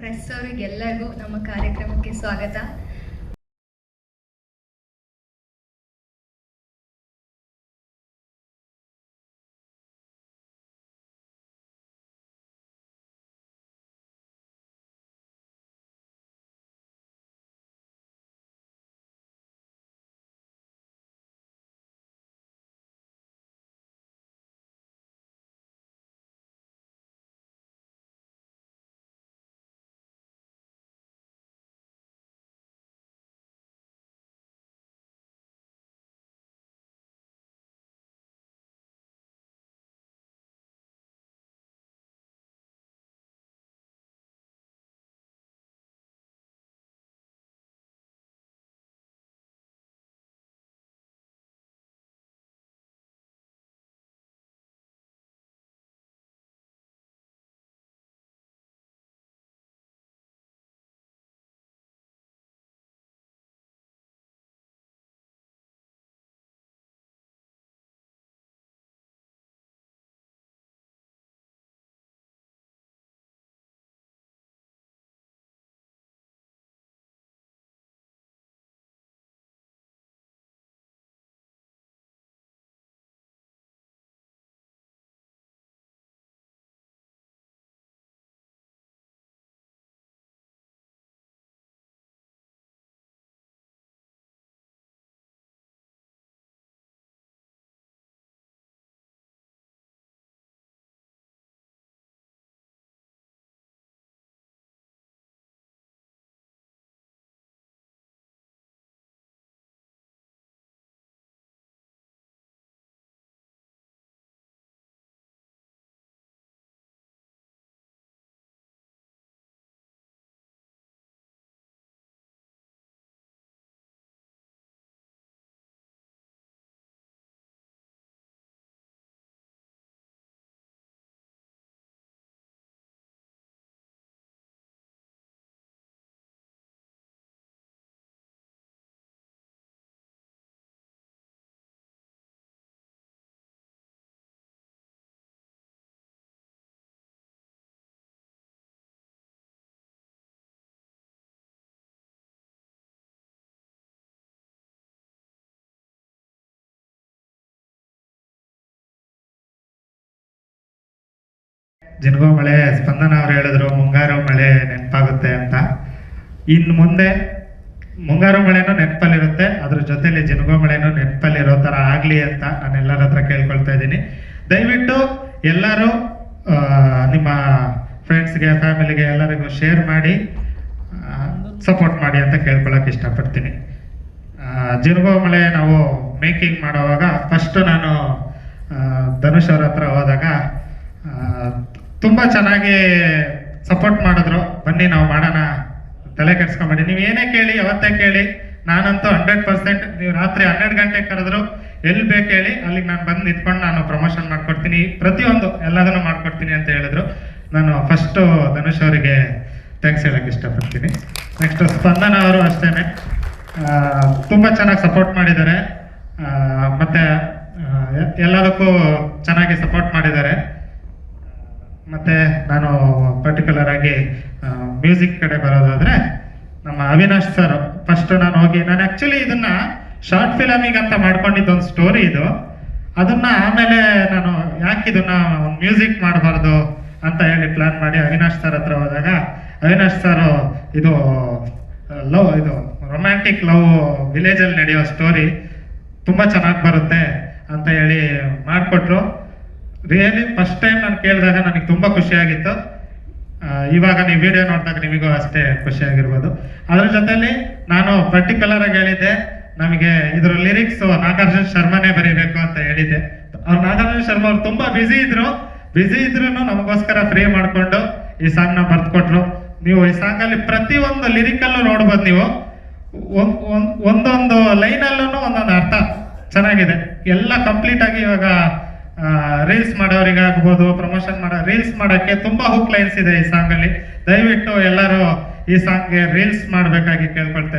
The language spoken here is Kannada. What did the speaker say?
ಪ್ರೆಸ್ ಅವರಿಗೆಲ್ಲರಿಗೂ ನಮ್ಮ ಕಾರ್ಯಕ್ರಮಕ್ಕೆ ಸ್ವಾಗತ. ಜಿನಗೋ ಮಳೆ ಸ್ಪಂದನ ಅವರು ಹೇಳಿದ್ರು ಮುಂಗಾರು ಮಳೆ ನೆನಪಾಗುತ್ತೆ ಅಂತ. ಇನ್ನು ಮುಂದೆ ಮುಂಗಾರು ಮಳೆನೂ ನೆನಪಲ್ಲಿರುತ್ತೆ, ಅದ್ರ ಜೊತೆಲಿ ಜಿನಗೋ ಮಳೆನೂ ನೆನಪಲ್ಲಿರೋ ಥರ ಆಗಲಿ ಅಂತ ನಾನು ಎಲ್ಲರ ಹತ್ರ ಕೇಳ್ಕೊಳ್ತಾ ಇದ್ದೀನಿ. ದಯವಿಟ್ಟು ಎಲ್ಲರೂ ನಿಮ್ಮ ಫ್ರೆಂಡ್ಸ್ಗೆ, ಫ್ಯಾಮಿಲಿಗೆ ಎಲ್ಲರಿಗೂ ಶೇರ್ ಮಾಡಿ ಸಪೋರ್ಟ್ ಮಾಡಿ ಅಂತ ಕೇಳ್ಕೊಳಕ್ಕೆ ಇಷ್ಟಪಡ್ತೀನಿ. ಜಿನಗೋ ಮಳೆ ನಾವು ಮೇಕಿಂಗ್ ಮಾಡೋವಾಗ ಫಸ್ಟ್ ನಾನು ಧನುಷ್ ಅವ್ರ ಹತ್ರ ಹೋದಾಗ ತುಂಬ ಚೆನ್ನಾಗಿ ಸಪೋರ್ಟ್ ಮಾಡಿದ್ರು. ಬನ್ನಿ ನಾವು ಮಾಡೋಣ, ತಲೆ ಕೆಡ್ಸ್ಕೊಂಬೇಡಿ, ನೀವು ಏನೇ ಕೇಳಿ ಅವತ್ತೇ ಕೇಳಿ, ನಾನಂತೂ 100%, ನೀವು ರಾತ್ರಿ 12 ಗಂಟೆಗೆ ಕರೆದ್ರು ಎಲ್ಲಿ ಬೇಕು ಹೇಳಿ ಅಲ್ಲಿಗೆ ನಾನು ಬಂದು ನಿಂತ್ಕೊಂಡು ನಾನು ಪ್ರಮೋಷನ್ ಮಾಡ್ಕೊಡ್ತೀನಿ, ಪ್ರತಿಯೊಂದು ಎಲ್ಲದನ್ನು ಮಾಡ್ಕೊಡ್ತೀನಿ ಅಂತ ಹೇಳಿದ್ರು. ನಾನು ಫಸ್ಟು ಧನುಷ್ ಅವರಿಗೆ ಥ್ಯಾಂಕ್ಸ್ ಹೇಳೋಕ್ಕೆ ಇಷ್ಟಪಡ್ತೀನಿ. ನೆಕ್ಸ್ಟ್ ಸ್ಪಂದನ ಅವರು ಅಷ್ಟೇ ತುಂಬ ಚೆನ್ನಾಗಿ ಸಪೋರ್ಟ್ ಮಾಡಿದ್ದಾರೆ, ಮತ್ತು ಎಲ್ಲದಕ್ಕೂ ಚೆನ್ನಾಗಿ ಸಪೋರ್ಟ್ ಮಾಡಿದ್ದಾರೆ. ಮತ್ತು ನಾನು ಪರ್ಟಿಕ್ಯುಲರ್ ಆಗಿ ಮ್ಯೂಸಿಕ್ ಕಡೆ ಬರೋದಾದರೆ ನಮ್ಮ ಅವಿನಾಶ್ ಸರ್ ಫಸ್ಟ್ ನಾನು ಆ್ಯಕ್ಚುಲಿ ಇದನ್ನು ಶಾರ್ಟ್ ಫಿಲಮಿಗೆ ಅಂತ ಮಾಡ್ಕೊಂಡಿದ್ದು ಒಂದು ಸ್ಟೋರಿ ಇದು. ಅದನ್ನು ಆಮೇಲೆ ನಾನು ಯಾಕೆ ಇದನ್ನು ಮ್ಯೂಸಿಕ್ ಮಾಡಬಾರ್ದು ಅಂತ ಹೇಳಿ ಪ್ಲ್ಯಾನ್ ಮಾಡಿ ಅವಿನಾಶ್ ಸರ್ ಹತ್ರ ಹೋದಾಗ ಅವಿನಾಶ್ ಸರ್ ಇದು ರೊಮ್ಯಾಂಟಿಕ್ ಲವ್ ವಿಲೇಜಲ್ಲಿ ನಡೆಯೋ ಸ್ಟೋರಿ ತುಂಬ ಚೆನ್ನಾಗಿ ಬರುತ್ತೆ ಅಂತ ಹೇಳಿ ಮಾಡಿಕೊಟ್ರು. ರಿಯಲಿ ಫಸ್ಟ್ ಟೈಮ್ ನಾನು ಕೇಳಿದಾಗ ನನಗೆ ತುಂಬ ಖುಷಿಯಾಗಿತ್ತು. ಇವಾಗ ನೀವು ವಿಡಿಯೋ ನೋಡಿದಾಗ ನಿಮಗೂ ಅಷ್ಟೇ ಖುಷಿಯಾಗಿರ್ಬೋದು. ಅದ್ರ ಜೊತೆಲಿ ನಾನು ಪರ್ಟಿಕ್ಯುಲರ್ ಆಗಿ ಹೇಳಿದ್ದೆ, ನಮಗೆ ಇದ್ರ ಲಿರಿಕ್ಸ್ ನಾಗಾರ್ಜುನ ಶರ್ಮನೇ ಬರೀಬೇಕು ಅಂತ ಹೇಳಿದ್ದೆ. ಅವ್ರು ನಾಗಾರ್ಜುನ ಶರ್ಮಾ ಅವ್ರು ತುಂಬ ಬ್ಯುಸಿ ಇದ್ರು ನಮಗೋಸ್ಕರ ಫ್ರೀ ಮಾಡಿಕೊಂಡು ಈ ಸಾಂಗ್ನ ಬರ್ದುಕೊಟ್ರು. ನೀವು ಈ ಸಾಂಗಲ್ಲಿ ಪ್ರತಿಯೊಂದು ಲಿರಿಕಲ್ಲೂ ನೋಡ್ಬೋದು, ನೀವು ಒಂದೊಂದು ಲೈನಲ್ಲೂ ಒಂದೊಂದು ಅರ್ಥ ಚೆನ್ನಾಗಿದೆ. ಎಲ್ಲ ಕಂಪ್ಲೀಟ್ ಆಗಿ ಇವಾಗ ರೀಲ್ಸ್ ಮಾಡೋರಿಗಾಗ್ಬೋದು, ಪ್ರಮೋಷನ್ ರೀಲ್ಸ್ ಮಾಡೋಕ್ಕೆ ತುಂಬ ಹುಕ್ ಲೈನ್ಸ್ ಇದೆ ಈ ಸಾಂಗಲ್ಲಿ. ದಯವಿಟ್ಟು ಎಲ್ಲರೂ ಈ ಸಾಂಗ್ಗೆ ರೀಲ್ಸ್ ಮಾಡಬೇಕಾಗಿ ಕೇಳ್ಕೊಳ್ತಾ ಇದ್ದೀನಿ.